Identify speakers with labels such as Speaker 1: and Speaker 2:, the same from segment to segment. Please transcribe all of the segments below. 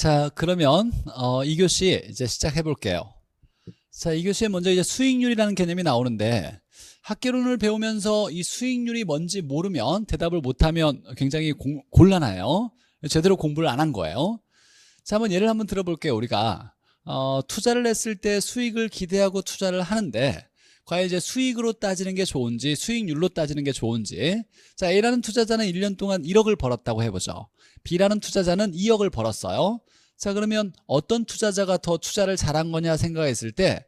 Speaker 1: 자, 그러면 2교시 이제 시작해 볼게요. 자, 2교시에 먼저 이제 수익률이라는 개념이 나오는데, 학개론을 배우면서 이 수익률이 뭔지 모르면, 대답을 못하면 굉장히 곤란해요. 제대로 공부를 안 한 거예요. 자, 예를 들어볼게요. 우리가 투자를 했을 때 수익을 기대하고 투자를 하는데, 과연 이제 수익으로 따지는 게 좋은지 수익률로 따지는 게 좋은지. 자, A라는 투자자는 1년 동안 1억을 벌었다고 해보죠. B라는 투자자는 2억을 벌었어요. 자, 그러면 어떤 투자자가 더 투자를 잘한 거냐 생각했을 때,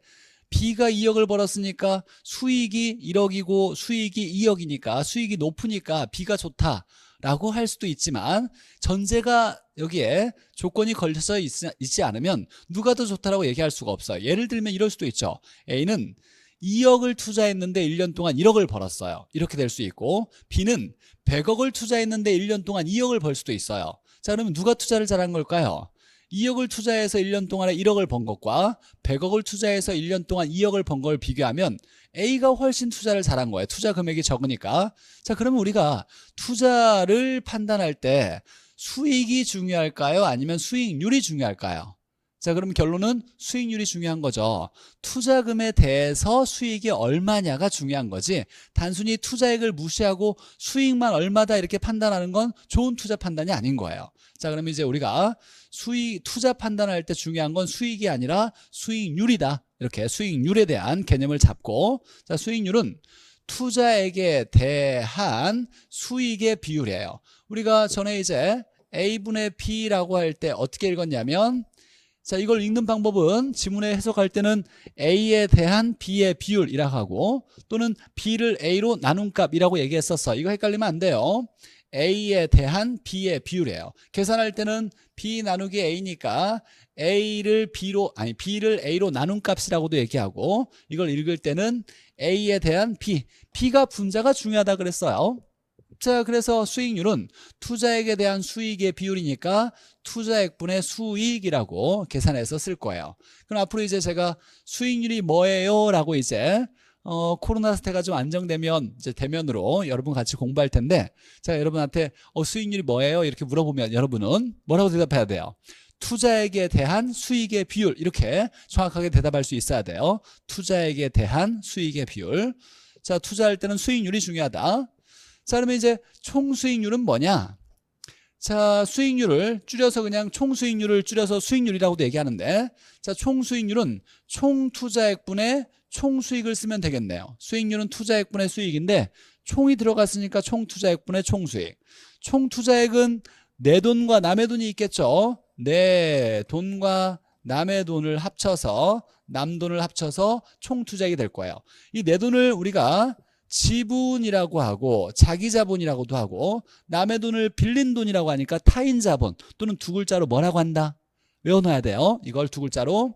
Speaker 1: B가 2억을 벌었으니까 수익이 1억이고 수익이 2억이니까 수익이 높으니까 B가 좋다라고 할 수도 있지만, 전제가 여기에 조건이 걸려서 있지 않으면 누가 더 좋다라고 얘기할 수가 없어요. 예를 들면 이럴 수도 있죠. A는 2억을 투자했는데 1년 동안 1억을 벌었어요. 이렇게 될 수 있고, B는 100억을 투자했는데 1년 동안 2억을 벌 수도 있어요. 자, 그러면 누가 투자를 잘한 걸까요? 2억을 투자해서 1년 동안에 1억을 번 것과 100억을 투자해서 1년 동안 2억을 번 걸 비교하면 A가 훨씬 투자를 잘한 거예요. 투자 금액이 적으니까. 자, 그러면 우리가 투자를 판단할 때 수익이 중요할까요? 아니면 수익률이 중요할까요? 자, 그럼 결론은 수익률이 중요한 거죠. 투자금에 대해서 수익이 얼마냐가 중요한 거지, 단순히 투자액을 무시하고 수익만 얼마다 이렇게 판단하는 건 좋은 투자 판단이 아닌 거예요. 자, 그럼 이제 우리가 투자 판단할 때 중요한 건 수익이 아니라 수익률이다. 이렇게 수익률에 대한 개념을 잡고, 자, 수익률은 투자액에 대한 수익의 비율이에요. 우리가 전에 이제 A분의 B라고 할 때 어떻게 읽었냐면, 자, 이걸 읽는 방법은 지문에 해석할 때는 A에 대한 B의 비율이라고 하고, 또는 B를 A로 나눈 값이라고 얘기했었어. 이거 헷갈리면 안 돼요. A에 대한 B의 비율이에요. 계산할 때는 B 나누기 A니까 B를 A로 나눈 값이라고도 얘기하고, 이걸 읽을 때는 A에 대한 B가 분자가 중요하다 그랬어요. 자, 그래서 수익률은 투자액에 대한 수익의 비율이니까 투자액분의 수익이라고 계산해서 쓸 거예요. 그럼 앞으로 이제 제가 수익률이 뭐예요? 라고 이제 코로나 사태가 좀 안정되면 이제 대면으로 여러분 같이 공부할 텐데, 제가 여러분한테 수익률이 뭐예요? 이렇게 물어보면 여러분은 뭐라고 대답해야 돼요? 투자액에 대한 수익의 비율, 이렇게 정확하게 대답할 수 있어야 돼요. 투자액에 대한 수익의 비율. 자, 투자할 때는 수익률이 중요하다. 자, 그러면 이제 총수익률은 뭐냐? 자, 수익률을 줄여서 그냥 총수익률을 줄여서 수익률이라고도 얘기하는데, 자, 총수익률은 총투자액분의 총수익을 쓰면 되겠네요. 수익률은 투자액분의 수익인데 총이 들어갔으니까 총투자액분의 총수익. 총투자액은 내 돈과 남의 돈이 있겠죠. 내 돈과 남의 돈을 합쳐서, 남 돈을 합쳐서 총투자액이 될 거예요. 이 내 돈을 우리가 지분이라고 하고 자기 자본이라고도 하고, 남의 돈을 빌린 돈이라고 하니까 타인 자본, 또는 두 글자로 뭐라고 한다? 외워놔야 돼요. 이걸 두 글자로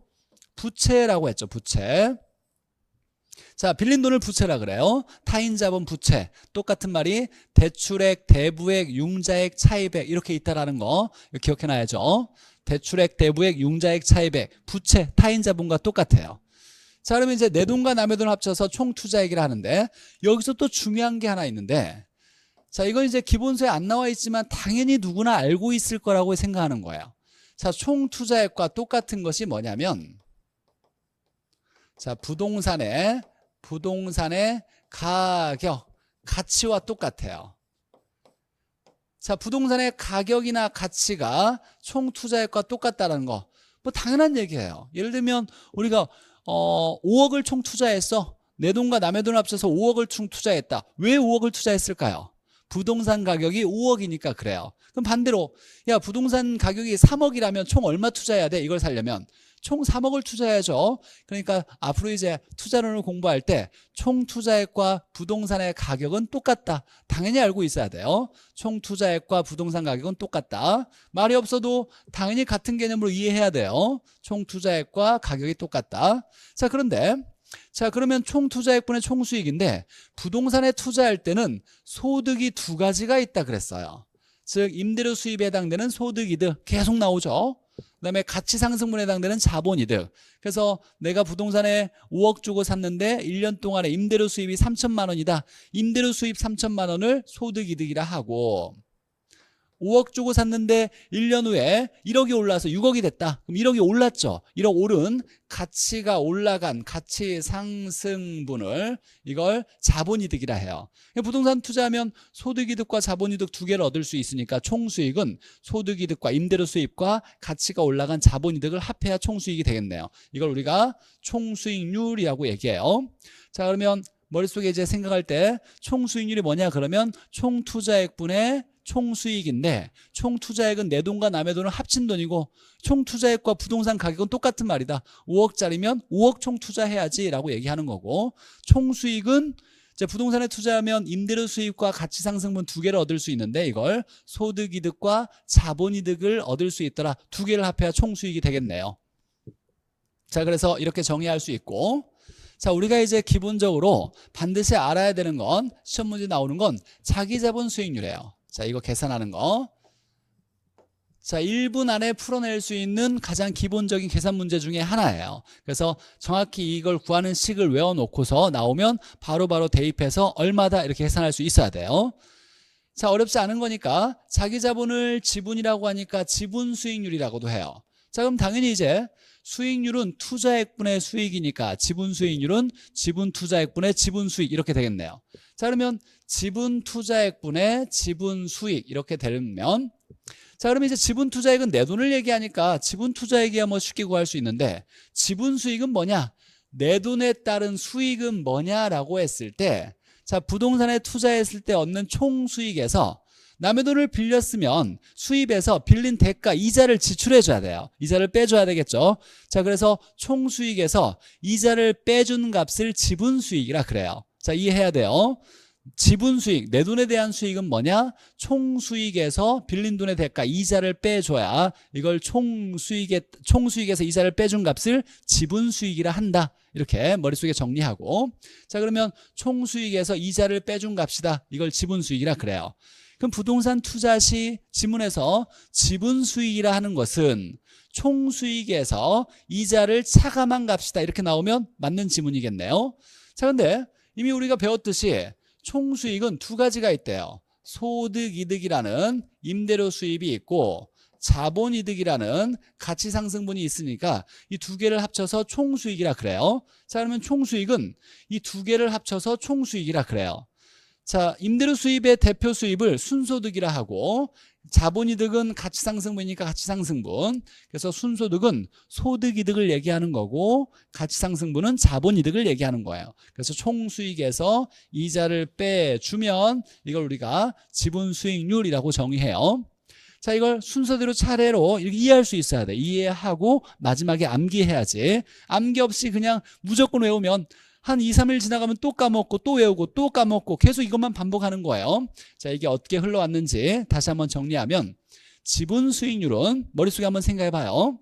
Speaker 1: 부채라고 했죠. 부채. 자, 빌린 돈을 부채라 그래요. 타인 자본 부채. 똑같은 말이 대출액, 대부액, 융자액, 차입액 이렇게 있다라는 거 기억해놔야죠. 대출액, 대부액, 융자액, 차입액, 부채, 타인 자본과 똑같아요. 자, 그러면 이제 내 돈과 남의 돈을 합쳐서 총투자액이라 하는데, 여기서 또 중요한 게 하나 있는데, 자, 이건 이제 기본서에 안 나와 있지만 당연히 누구나 알고 있을 거라고 생각하는 거예요. 자, 총투자액과 똑같은 것이 뭐냐면, 자, 부동산의 가치와 똑같아요. 자, 부동산의 가격이나 가치가 총투자액과 똑같다는 거, 뭐 당연한 얘기예요. 예를 들면 우리가 5억을 총 투자했어. 내 돈과 남의 돈을 합쳐서 5억을 총 투자했다. 왜 5억을 투자했을까요? 부동산 가격이 5억이니까 그래요. 그럼 반대로, 야, 부동산 가격이 3억이라면 총 얼마 투자해야 돼? 이걸 살려면 총 3억을 투자해야죠. 그러니까 앞으로 이제 투자론을 공부할 때 총 투자액과 부동산의 가격은 똑같다. 당연히 알고 있어야 돼요. 총 투자액과 부동산 가격은 똑같다. 말이 없어도 당연히 같은 개념으로 이해해야 돼요. 총 투자액과 가격이 똑같다. 자, 그런데, 자, 그러면 총 투자액분의 총수익인데, 부동산에 투자할 때는 소득이 두 가지가 있다 그랬어요. 즉, 임대료 수입에 해당되는 소득이득 계속 나오죠. 그 다음에 가치상승분에 해당되는 자본이득. 그래서 내가 부동산에 5억 주고 샀는데 1년 동안에 임대료 수입이 3천만 원이다. 임대료 수입 3천만 원을 소득이득이라 하고, 5억 주고 샀는데 1년 후에 1억이 올라서 6억이 됐다. 그럼 1억이 올랐죠. 1억 오른 가치가 올라간 가치 상승분을 이걸 자본이득이라 해요. 부동산 투자하면 소득이득과 자본이득 두 개를 얻을 수 있으니까 총수익은 소득이득과 임대료 수입과 가치가 올라간 자본이득을 합해야 총수익이 되겠네요. 이걸 우리가 총수익률이라고 얘기해요. 자, 그러면 머릿속에 이제 생각할 때 총수익률이 뭐냐 그러면 총투자액분의 총수익인데, 총투자액은 내 돈과 남의 돈을 합친 돈이고 총투자액과 부동산 가격은 똑같은 말이다. 5억짜리면 5억 총투자해야지 라고 얘기하는 거고, 총수익은 이제 부동산에 투자하면 임대료 수입과 가치 상승분 두 개를 얻을 수 있는데 이걸 소득이득과 자본이득을 얻을 수 있더라. 두 개를 합해야 총수익이 되겠네요. 자, 그래서 이렇게 정의할 수 있고, 자, 우리가 이제 기본적으로 반드시 알아야 되는 건, 시험 문제 나오는 건 자기자본 수익률이에요. 자, 이거 계산하는 거. 자, 1분 안에 풀어낼 수 있는 가장 기본적인 계산 문제 중에 하나예요. 그래서 정확히 이걸 구하는 식을 외워놓고서 나오면 바로바로 대입해서 얼마다 이렇게 계산할 수 있어야 돼요. 자, 어렵지 않은 거니까 자기자본을 지분이라고 하니까 지분 수익률이라고도 해요. 자, 그럼 당연히 이제 수익률은 투자액분의 수익이니까 지분 수익률은 지분 투자액분의 지분 수익 이렇게 되겠네요. 자, 그러면 지분 투자액분의 지분 수익 이렇게 되면, 자, 그러면 이제 지분 투자액은 내 돈을 얘기하니까 지분 투자액이야 뭐 쉽게 구할 수 있는데, 지분 수익은 뭐냐? 내 돈에 따른 수익은 뭐냐라고 했을 때, 자, 부동산에 투자했을 때 얻는 총 수익에서 남의 돈을 빌렸으면 수입에서 빌린 대가 이자를 지출해 줘야 돼요. 이자를 빼줘야 되겠죠. 자, 그래서 총 수익에서 이자를 빼준 값을 지분 수익이라 그래요. 자, 이해해야 돼요. 지분 수익, 내 돈에 대한 수익은 뭐냐? 총 수익에서 빌린 돈의 대가 이자를 빼줘야 이걸 총 수익에서 이자를 빼준 값을 지분 수익이라 한다. 이렇게 머릿속에 정리하고, 자, 그러면 총 수익에서 이자를 빼준 값이다. 이걸 지분 수익이라 그래요. 그럼 부동산 투자 시 지문에서 지분 수익이라 하는 것은 총 수익에서 이자를 차감한 값이다. 이렇게 나오면 맞는 지문이겠네요. 자, 근데 이미 우리가 배웠듯이 총 수익은 두 가지가 있대요. 소득이득이라는 임대료 수입이 있고 자본이득이라는 가치상승분이 있으니까 이 두 개를 합쳐서 총수익이라 그래요. 자, 그러면 총수익은 이 두 개를 합쳐서 총수익이라 그래요. 자, 임대료 수입의 대표 수입을 순소득이라 하고, 자본이득은 가치상승분이니까 가치상승분, 그래서 순소득은 소득이득을 얘기하는 거고 가치상승분은 자본이득을 얘기하는 거예요. 그래서 총수익에서 이자를 빼주면 이걸 우리가 지분수익률이라고 정의해요. 자, 이걸 순서대로 차례로 이렇게 이해할 수 있어야 돼. 이해하고 마지막에 암기해야지. 암기 없이 그냥 무조건 외우면 한 2, 3일 지나가면 또 까먹고 또 외우고 또 까먹고 계속 이것만 반복하는 거예요. 자, 이게 어떻게 흘러왔는지 다시 한번 정리하면, 지분 수익률은 머릿속에 한번 생각해 봐요.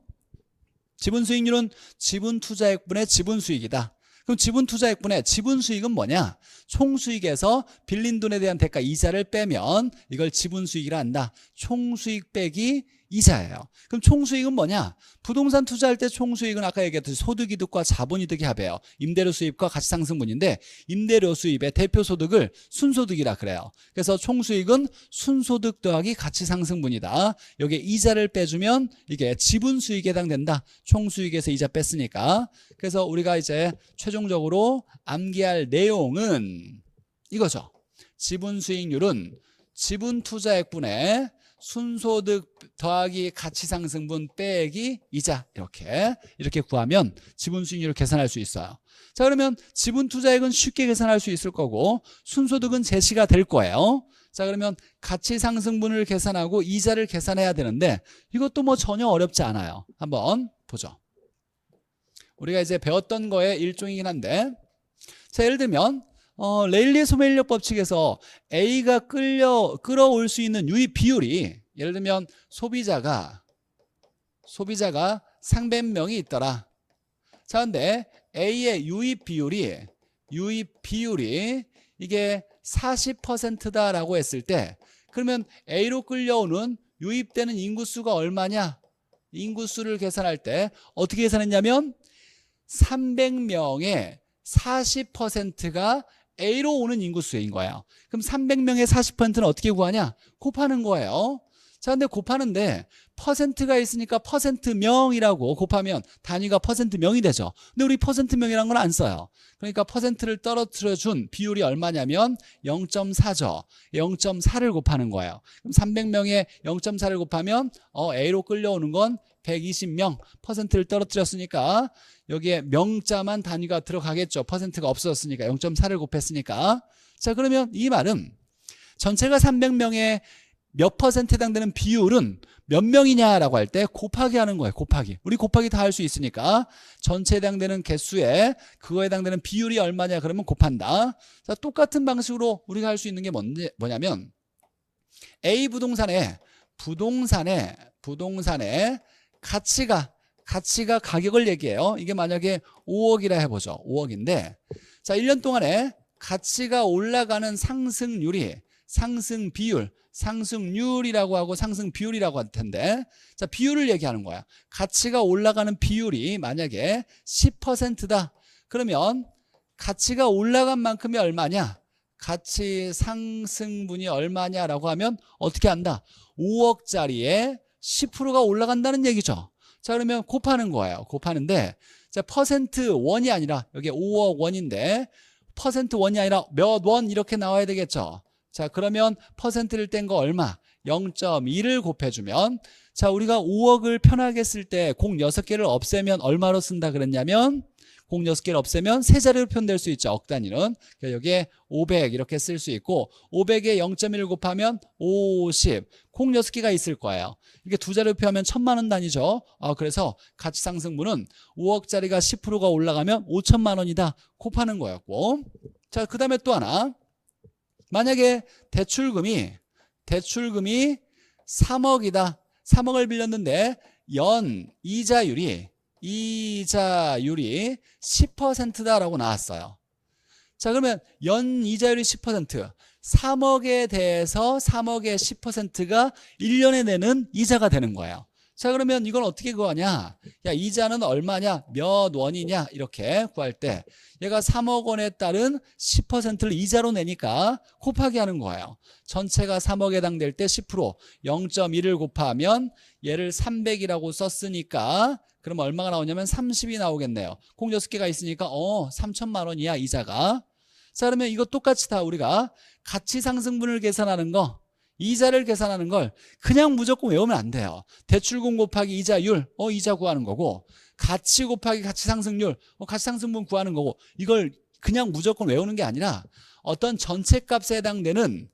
Speaker 1: 지분 수익률은 지분 투자액분의 지분 수익이다. 그럼 지분 투자액분의 지분 수익은 뭐냐? 총 수익에서 빌린 돈에 대한 대가 이자를 빼면 이걸 지분 수익이라 한다. 총 수익 빼기 이자예요. 그럼 총수익은 뭐냐? 부동산 투자할 때 총수익은 아까 얘기했듯이 소득이득과 자본이득이 합해요. 임대료 수입과 가치상승분인데 임대료 수입의 대표 소득을 순소득이라 그래요. 그래서 총수익은 순소득 더하기 가치상승분이다. 여기에 이자를 빼주면 이게 지분수익에 해당된다. 총수익에서 이자 뺐으니까. 그래서 우리가 이제 최종적으로 암기할 내용은 이거죠. 지분수익률은 지분투자액분의 순소득 더하기 가치상승분 빼기 이자, 이렇게 구하면 지분수익률을 계산할 수 있어요. 자, 그러면 지분투자액은 쉽게 계산할 수 있을 거고 순소득은 제시가 될 거예요. 자, 그러면 가치상승분을 계산하고 이자를 계산해야 되는데 이것도 뭐 전혀 어렵지 않아요. 한번 보죠. 우리가 이제 배웠던 거의 일종이긴 한데, 자, 예를 들면 레일리의 소매인력 법칙에서 A가 끌어올 수 있는 유입 비율이, 예를 들면 소비자가 300명이 있더라. 자, 근데 A의 유입 비율이 이게 40%다라고 했을 때, 그러면 A로 끌려오는 유입되는 인구수가 얼마냐? 인구수를 계산할 때 어떻게 계산했냐면 300명의 40%가 A로 오는 인구수인 거예요. 그럼 300명의 40%는 어떻게 구하냐? 곱하는 거예요. 자, 근데 곱하는데 퍼센트가 있으니까 퍼센트명이라고 곱하면 단위가 퍼센트명이 되죠. 근데 우리 퍼센트명이라는 건 안 써요. 그러니까 퍼센트를 떨어뜨려 준 비율이 얼마냐면 0.4죠. 0.4를 곱하는 거예요. 그럼 300명에 0.4를 곱하면 A로 끌려오는 건 120명. 퍼센트를 떨어뜨렸으니까 여기에 명자만 단위가 들어가겠죠. 퍼센트가 없어졌으니까 0.4를 곱했으니까. 자, 그러면 이 말은 전체가 300명에 몇 퍼센트에 해당되는 비율은 몇 명이냐라고 할 때 곱하기 하는 거예요. 곱하기. 우리 곱하기 다 할 수 있으니까 전체에 해당되는 개수에 그거에 해당되는 비율이 얼마냐 그러면 곱한다. 자, 똑같은 방식으로 우리가 할 수 있는 게 뭐냐면 A 부동산의 가치가 가격을 얘기해요. 이게 만약에 5억이라 해보죠. 5억인데 자, 1년 동안에 가치가 올라가는 상승 비율, 상승률이라고 하고 상승 비율이라고 할 텐데 자, 비율을 얘기하는 거야. 가치가 올라가는 비율이 만약에 10%다. 그러면 가치가 올라간 만큼이 얼마냐? 가치 상승분이 얼마냐라고 하면 어떻게 한다? 5억짜리에 10%가 올라간다는 얘기죠. 자, 그러면 곱하는 거예요. 곱하는데 자, 퍼센트 원이 아니라 여기 5억 원인데 퍼센트 원이 아니라 몇 원 이렇게 나와야 되겠죠. 자, 그러면 퍼센트를 뗀 거 얼마? 0.2를 곱해주면 자, 우리가 5억을 편하게 쓸 때 공 6개를 없애면 얼마로 쓴다 그랬냐면 공 6개를 없애면 세 자리로 표현될 수 있죠. 억 단위는. 여기에 500 이렇게 쓸 수 있고 500에 0.1을 곱하면 50. 공 6개가 있을 거예요. 이게 두 자리로 표하면 1000만 원 단위죠. 그래서 가치 상승분은 5억짜리가 10%가 올라가면 5천만 원이다. 곱하는 거였고. 자, 그 다음에 또 하나. 만약에 대출금이 3억이다. 3억을 빌렸는데 연 이자율이 10%다라고 나왔어요. 자, 그러면 연 이자율이 10%, 3억에 대해서 3억의 10%가 1년에 내는 이자가 되는 거예요. 자, 그러면 이건 어떻게 구하냐? 야, 이자는 얼마냐? 몇 원이냐? 이렇게 구할 때 얘가 3억 원에 따른 10%를 이자로 내니까 곱하기 하는 거예요. 전체가 3억에 해당될 때 10%, 0.1을 곱하면 얘를 300이라고 썼으니까 그럼 얼마가 나오냐면 30이 나오겠네요. 공 6개가 있으니까 3천만 원이야 이자가. 자, 그러면 이거 똑같이 다 우리가 가치 상승분을 계산하는 거, 이자를 계산하는 걸 그냥 무조건 외우면 안 돼요. 대출금 곱하기 이자율, 이자 구하는 거고, 가치 곱하기 가치 상승률, 가치 상승분 구하는 거고, 이걸 그냥 무조건 외우는 게 아니라 어떤 전체 값에 해당되는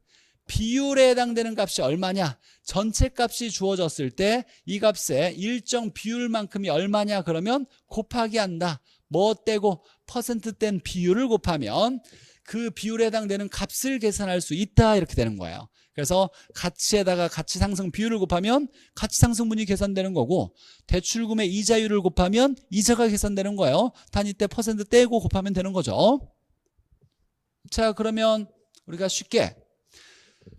Speaker 1: 비율에 해당되는 값이 얼마냐, 전체 값이 주어졌을 때 이 값의 일정 비율만큼이 얼마냐 그러면 곱하기 한다. 뭐 떼고 퍼센트 뗀 비율을 곱하면 그 비율에 해당되는 값을 계산할 수 있다 이렇게 되는 거예요. 그래서 가치에다가 가치 상승 비율을 곱하면 가치 상승분이 계산되는 거고 대출금의 이자율을 곱하면 이자가 계산되는 거예요. 단위 때 퍼센트 떼고 곱하면 되는 거죠. 자, 그러면 우리가 쉽게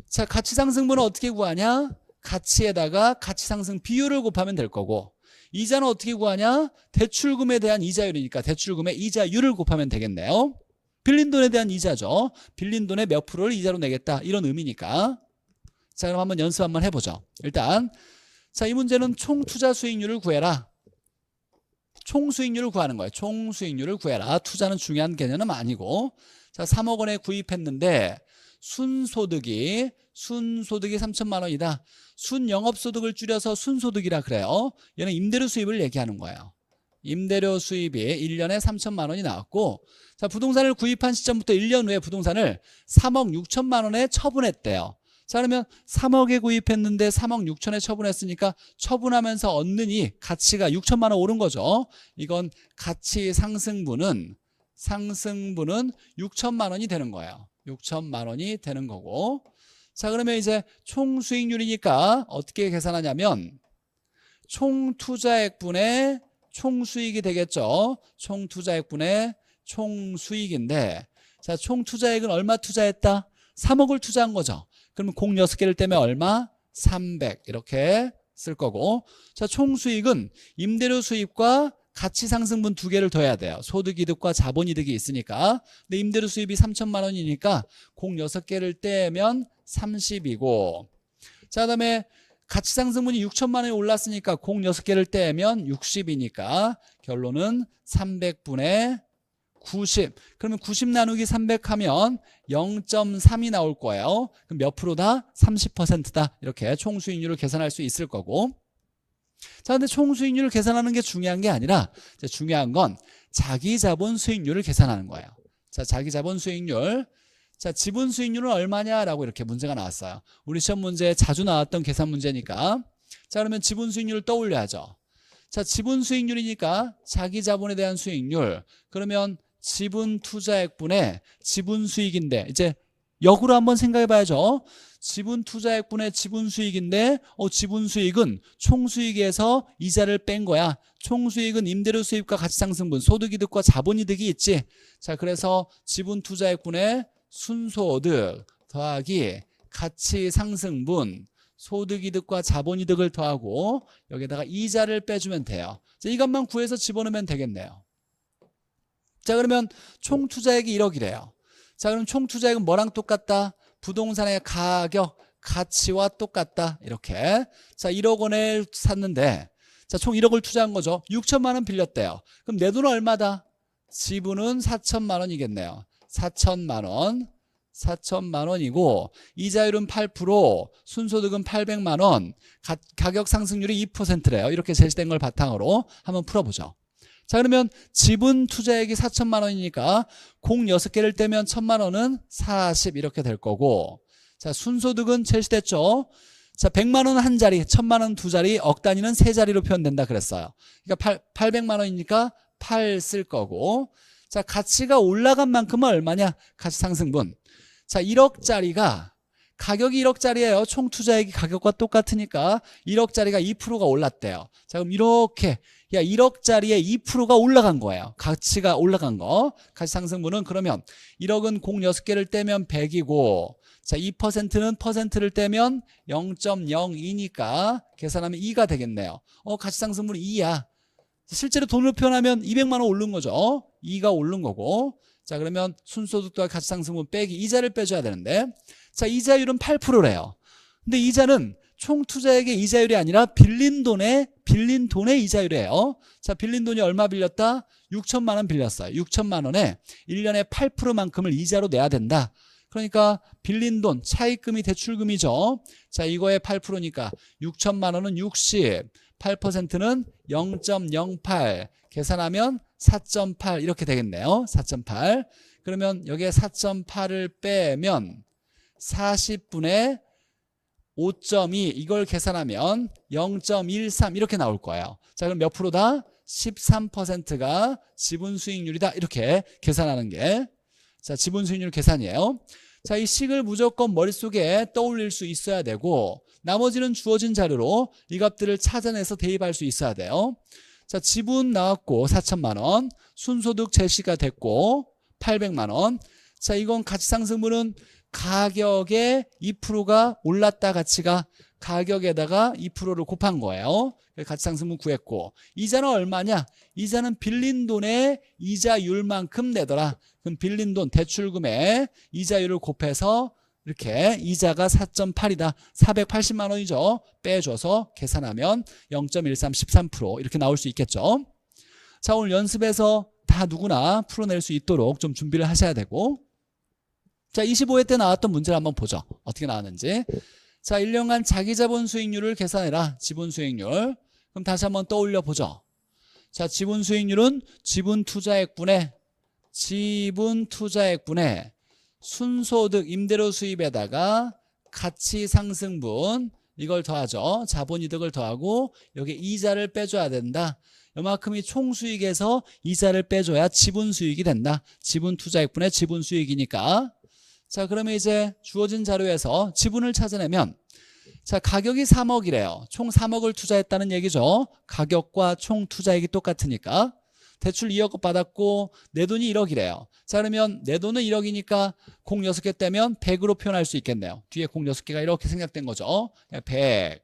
Speaker 1: 자, 가치 상승분은 어떻게 구하냐? 가치에다가 가치 상승 비율을 곱하면 될 거고 이자는 어떻게 구하냐? 대출금에 대한 이자율이니까 대출금의 이자율을 곱하면 되겠네요. 빌린 돈에 대한 이자죠. 빌린 돈의 몇 프로를 이자로 내겠다 이런 의미니까. 자, 그럼 한번 연습 한번 해보죠. 일단 자, 이 문제는 총 투자 수익률을 구해라. 총 수익률을 구하는 거예요. 총 수익률을 구해라. 투자는 중요한 개념은 아니고 자, 3억 원에 구입했는데 순소득이 3천만 원이다. 순영업소득을 줄여서 순소득이라 그래요. 얘는 임대료 수입을 얘기하는 거예요. 임대료 수입이 1년에 3천만 원이 나왔고 자, 부동산을 구입한 시점부터 1년 후에 부동산을 3억 6천만 원에 처분했대요. 자, 그러면 3억에 구입했는데 3억 6천에 처분했으니까 처분하면서 얻는 이 가치가 6천만 원 오른 거죠. 이건 가치 상승분은 6천만 원이 되는 거예요. 6천만 원이 되는 거고 자, 그러면 이제 총 수익률이니까 어떻게 계산하냐면 총 투자액분의 총 수익이 되겠죠. 총 투자액분의 총 수익인데 자, 총 투자액은 얼마 투자했다? 3억을 투자한 거죠. 그러면 공 6개를 떼면 얼마? 300 이렇게 쓸 거고 자, 총 수익은 임대료 수입과 가치 상승분 두 개를 더해야 돼요. 소득이득과 자본이득이 있으니까. 근데 임대료 수입이 3천만 원이니까 공 6개를 떼면 30이고 자, 그다음에 가치상승분이 6천만 원이 올랐으니까 공 6개를 떼면 60이니까 결론은 300분의 90. 그러면 90 나누기 300 하면 0.3이 나올 거예요. 그럼 몇 프로다? 30%다. 이렇게 총수익률을 계산할 수 있을 거고. 자, 근데 총수익률을 계산하는 게 중요한 게 아니라 이제 중요한 건 자기 자본 수익률을 계산하는 거예요. 자, 자기 자본 수익률. 자, 지분 수익률은 얼마냐라고 이렇게 문제가 나왔어요. 우리 시험 문제에 자주 나왔던 계산 문제니까. 자, 그러면 지분 수익률을 떠올려야죠. 자, 지분 수익률이니까 자기 자본에 대한 수익률. 그러면 지분 투자액분의 지분 수익인데 이제 역으로 한번 생각해 봐야죠. 지분 투자액분의 지분 수익인데 지분 수익은 총수익에서 이자를 뺀 거야. 총수익은 임대료 수입과 가치상승분, 소득이득과 자본이득이 있지. 자, 그래서 지분 투자액분의 순소득 더하기 가치상승분, 소득이득과 자본이득을 더하고 여기다가 이자를 빼주면 돼요. 자, 이것만 구해서 집어넣으면 되겠네요. 자, 그러면 총 투자액이 1억이래요. 자, 그럼 총 투자액은 뭐랑 똑같다? 부동산의 가격, 가치와 똑같다. 이렇게. 자, 1억 원에 샀는데, 자, 총 1억을 투자한 거죠. 6천만 원 빌렸대요. 그럼 내 돈은 얼마다? 지분은 4천만 원이겠네요. 4천만 원. 4천만 원이고, 이자율은 8%, 순소득은 800만 원, 가격 상승률이 2%래요. 이렇게 제시된 걸 바탕으로 한번 풀어보죠. 자, 그러면 지분 투자액이 4천만 원이니까 공 6개를 떼면 1천만 원은 40 이렇게 될 거고, 자, 순소득은 제시됐죠. 자, 100만 원은 한 자리, 1천만 원 두 자리, 억 단위는 세 자리로 표현된다 그랬어요. 그러니까 800만 원이니까 8 쓸 거고, 자, 가치가 올라간 만큼은 얼마냐? 가치상승분. 자, 1억짜리가 가격이 1억짜리예요. 총 투자액이 가격과 똑같으니까 1억짜리가 2%가 올랐대요. 자, 그럼 이렇게 1억짜리에 2%가 올라간 거예요. 가치가 올라간 거. 가치상승분은 그러면 1억은 공 6개를 떼면 100이고, 자, 2%는 퍼센트를 떼면 0.02니까 계산하면 2가 되겠네요. 가치상승분은 2야. 실제로 돈으로 표현하면 200만 원 오른 거죠. 2가 오른 거고. 자, 그러면 순소득과 가치상승분 빼기 이자를 빼줘야 되는데, 자, 이자율은 8%래요. 근데 이자는 총 투자액의 이자율이 아니라 빌린 돈의 이자율이에요. 자, 빌린 돈이 얼마 빌렸다? 6천만 원 빌렸어요. 6천만 원에 1년에 8%만큼을 이자로 내야 된다. 그러니까 빌린 돈, 차입금이 대출금이죠. 자, 이거의 8%니까 6천만 원은 60, 8%는 0.08, 계산하면 4.8 이렇게 되겠네요. 4.8. 그러면 여기에 4.8을 빼면 40분의 5.2 이걸 계산하면 0.13 이렇게 나올 거예요. 자, 그럼 몇 프로다? 13%가 지분 수익률이다. 이렇게 계산하는 게, 자, 지분 수익률 계산이에요. 자, 이 식을 무조건 머릿속에 떠올릴 수 있어야 되고, 나머지는 주어진 자료로 이 값들을 찾아내서 대입할 수 있어야 돼요. 자, 지분 나왔고 4천만 원, 순소득 제시가 됐고 800만 원. 자, 이건 가치상승분은 가격의 2%가 올랐다. 가치가 가격에다가 2%를 곱한 거예요. 가치상승분 구했고, 이자는 얼마냐? 이자는 빌린 돈의 이자율만큼 내더라. 그럼 빌린 돈 대출금의 이자율을 곱해서 이렇게 이자가 4.8이다. 480만 원이죠. 빼줘서 계산하면 0.13, 13% 이렇게 나올 수 있겠죠. 자, 오늘 연습에서 다 누구나 풀어낼 수 있도록 좀 준비를 하셔야 되고, 자, 25회 때 나왔던 문제를 한번 보죠. 어떻게 나왔는지. 자, 1년간 자기자본 수익률을 계산해라. 지분 수익률. 그럼 다시 한번 떠올려 보죠. 자, 지분 수익률은 지분 투자액분의 순소득 임대료 수입에다가 가치상승분 이걸 더하죠. 자본이득을 더하고 여기 이자를 빼줘야 된다. 이만큼이 총수익에서 이자를 빼줘야 지분 수익이 된다. 지분 투자액분의 지분 수익이니까. 자, 그러면 이제 주어진 자료에서 지분을 찾아내면, 자, 가격이 3억이래요. 총 3억을 투자했다는 얘기죠. 가격과 총 투자액이 똑같으니까. 대출 2억 받았고 내 돈이 1억이래요. 자, 그러면 내 돈은 1억이니까 공 6개 떼면 100으로 표현할 수 있겠네요. 뒤에 공 6개가 이렇게 생략된 거죠. 100.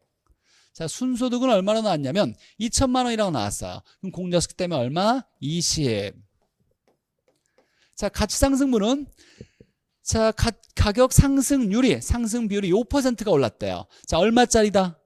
Speaker 1: 자, 순소득은 얼마나 나왔냐면 2천만 원이라고 나왔어요. 그럼 공 6개 떼면 얼마? 20. 자, 가치상승분은, 자, 가격 상승률이, 상승 비율이 5%가 올랐대요. 자, 얼마짜리다?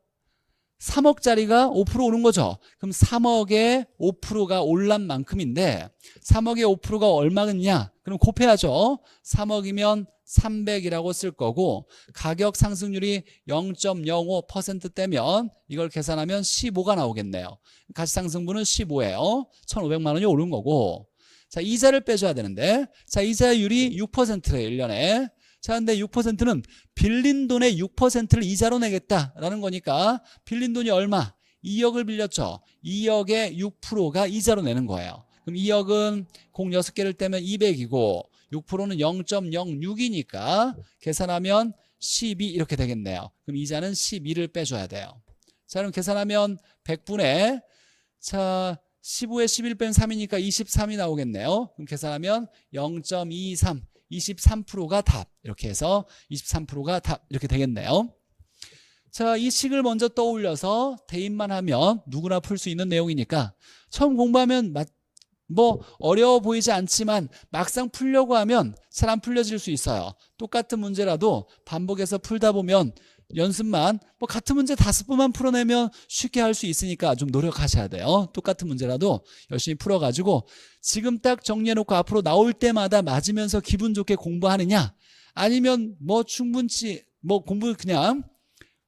Speaker 1: 3억짜리가 5% 오른 거죠. 그럼 3억에 5%가 올란 만큼인데 3억에 5%가 얼마겠냐? 그럼 곱해야죠. 3억이면 300이라고 쓸 거고 가격 상승률이 0.05%대면 이걸 계산하면 15가 나오겠네요. 가치상승분은 15예요. 1,500만 원이 오른 거고 자 이자를 빼줘야 되는데 자 이자율이 6%예요. 1년에. 자 근데 6%는 빌린 돈의 6%를 이자로 내겠다라는 거니까 빌린 돈이 얼마? 2억을 빌렸죠. 2억의 6%가 이자로 내는 거예요. 그럼 2억은 공 6개를 떼면 200이고 6%는 0.06이니까 계산하면 12 이렇게 되겠네요. 그럼 이자는 12를 빼줘야 돼요. 자 그럼 계산하면 100분의 자 15에 11 빼면 3이니까 23이 나오겠네요. 그럼 계산하면 0.23 23%가 답. 이렇게 해서 23%가 답. 이렇게 되겠네요. 자, 이 식을 먼저 떠올려서 대입만 하면 누구나 풀 수 있는 내용이니까 처음 공부하면 뭐 어려워 보이지 않지만 막상 풀려고 하면 잘 안 풀려질 수 있어요. 똑같은 문제라도 반복해서 풀다 보면 연습만 뭐 같은 문제 5번만 풀어내면 쉽게 할 수 있으니까 좀 노력하셔야 돼요. 똑같은 문제라도 열심히 풀어가지고 지금 딱 정리해놓고 앞으로 나올 때마다 맞으면서 기분 좋게 공부하느냐 아니면 뭐 충분치 뭐 공부 그냥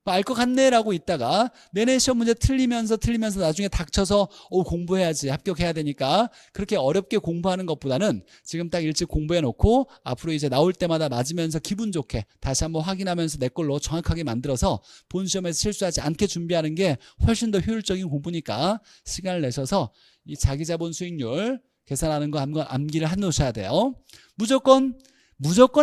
Speaker 1: 알 것 같네 라고 있다가 내내 시험 문제 틀리면서 나중에 닥쳐서 공부해야지 합격해야 되니까 그렇게 어렵게 공부하는 것보다는 지금 딱 일찍 공부해 놓고 앞으로 이제 나올 때마다 맞으면서 기분 좋게 다시 한번 확인하면서 내 걸로 정확하게 만들어서 본 시험에서 실수하지 않게 준비하는 게 훨씬 더 효율적인 공부니까 시간을 내셔서 이 자기자본 수익률 계산하는 거 한번 암기를 해놓으셔야 돼요. 무조건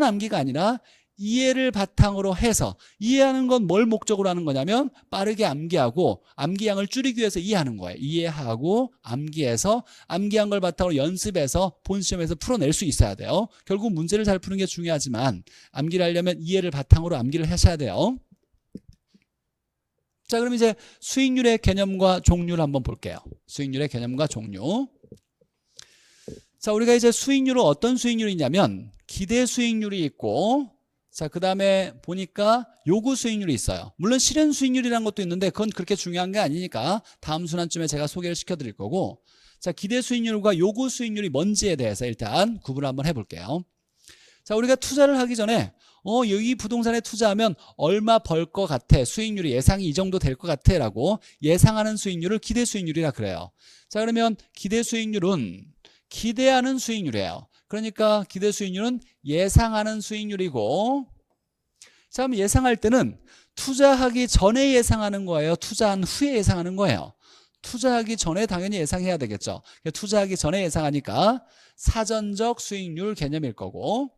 Speaker 1: 암기가 아니라 이해를 바탕으로 해서 이해하는 건 뭘 목적으로 하는 거냐면 빠르게 암기하고 암기량을 줄이기 위해서 이해하는 거예요. 이해하고 암기해서 암기한 걸 바탕으로 연습해서 본 시험에서 풀어낼 수 있어야 돼요. 결국 문제를 잘 푸는 게 중요하지만 암기를 하려면 이해를 바탕으로 암기를 하셔야 돼요. 자, 그럼 이제 수익률의 개념과 종류를 한번 볼게요. 수익률의 개념과 종류. 자, 우리가 이제 수익률은 어떤 수익률이냐면 기대 수익률이 있고 자, 그 다음에 보니까 요구 수익률이 있어요. 물론 실현 수익률이라는 것도 있는데 그건 그렇게 중요한 게 아니니까 다음 순환쯤에 제가 소개를 시켜드릴 거고 자, 기대 수익률과 요구 수익률이 뭔지에 대해서 일단 구분을 한번 해볼게요. 자, 우리가 투자를 하기 전에 여기 부동산에 투자하면 얼마 벌 것 같아 수익률이 예상이 이 정도 될 것 같아 라고 예상하는 수익률을 기대 수익률이라 그래요. 자, 그러면 기대 수익률은 기대하는 수익률이에요. 그러니까 기대 수익률은 예상하는 수익률이고 자, 그럼 예상할 때는 투자하기 전에 예상하는 거예요? 투자한 후에 예상하는 거예요? 투자하기 전에 당연히 예상해야 되겠죠. 투자하기 전에 예상하니까 사전적 수익률 개념일 거고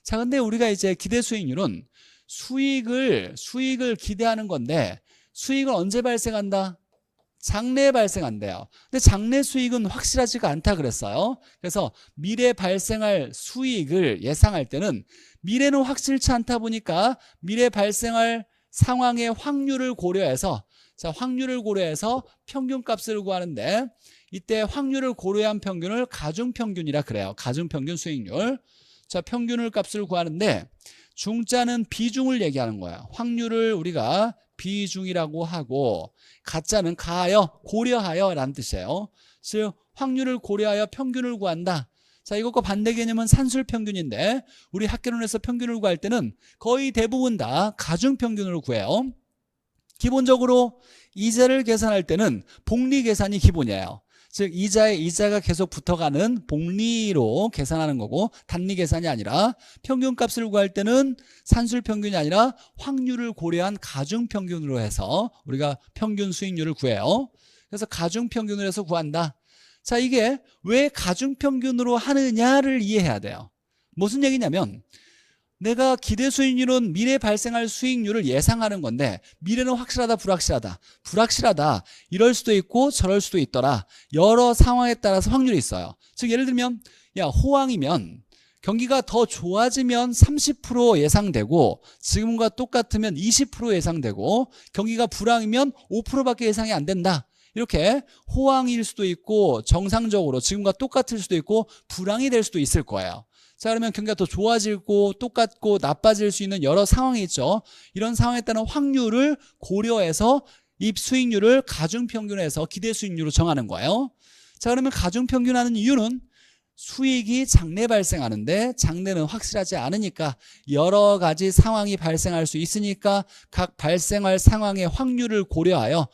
Speaker 1: 자, 근데 우리가 이제 기대 수익률은 수익을 기대하는 건데 수익은 언제 발생한다? 장래에 발생한대요. 근데 장래 수익은 확실하지가 않다 그랬어요. 그래서 미래 발생할 수익을 예상할 때는 미래는 확실치 않다 보니까 미래 발생할 상황의 확률을 고려해서 자, 확률을 고려해서 평균값을 구하는데 이때 확률을 고려한 평균을 가중평균이라 그래요. 가중평균 수익률. 자, 평균을 값을 구하는데 중자는 비중을 얘기하는 거야. 확률을 우리가 비중이라고 하고 가짜는 가하여 고려하여 라는 뜻이에요. 즉 확률을 고려하여 평균을 구한다. 자, 이것과 반대 개념은 산술평균인데 우리 학개론에서 평균을 구할 때는 거의 대부분 다 가중평균으로 구해요. 기본적으로 이자를 계산할 때는 복리 계산이 기본이에요. 즉 이자가 계속 붙어가는 복리로 계산하는 거고 단리 계산이 아니라 평균값을 구할 때는 산술평균이 아니라 확률을 고려한 가중평균으로 해서 우리가 평균 수익률을 구해요. 그래서 가중평균을 해서 구한다. 자, 이게 왜 가중평균으로 하느냐를 이해해야 돼요. 무슨 얘기냐면 내가 기대 수익률은 미래 발생할 수익률을 예상하는 건데 미래는 확실하다 불확실하다 불확실하다 이럴 수도 있고 저럴 수도 있더라. 여러 상황에 따라서 확률이 있어요. 즉 예를 들면 호황이면 경기가 더 좋아지면 30% 예상되고 지금과 똑같으면 20% 예상되고 경기가 불황이면 5%밖에 예상이 안 된다. 이렇게 호황일 수도 있고 정상적으로 지금과 똑같을 수도 있고 불황이 될 수도 있을 거예요. 자, 그러면 경기가 더 좋아지고 똑같고 나빠질 수 있는 여러 상황이 있죠. 이런 상황에 따른 확률을 고려해서 이 수익률을 가중평균해서 기대 수익률로 정하는 거예요. 자, 그러면 가중평균하는 이유는 수익이 장래 발생하는데 장래는 확실하지 않으니까 여러 가지 상황이 발생할 수 있으니까 각 발생할 상황의 확률을 고려하여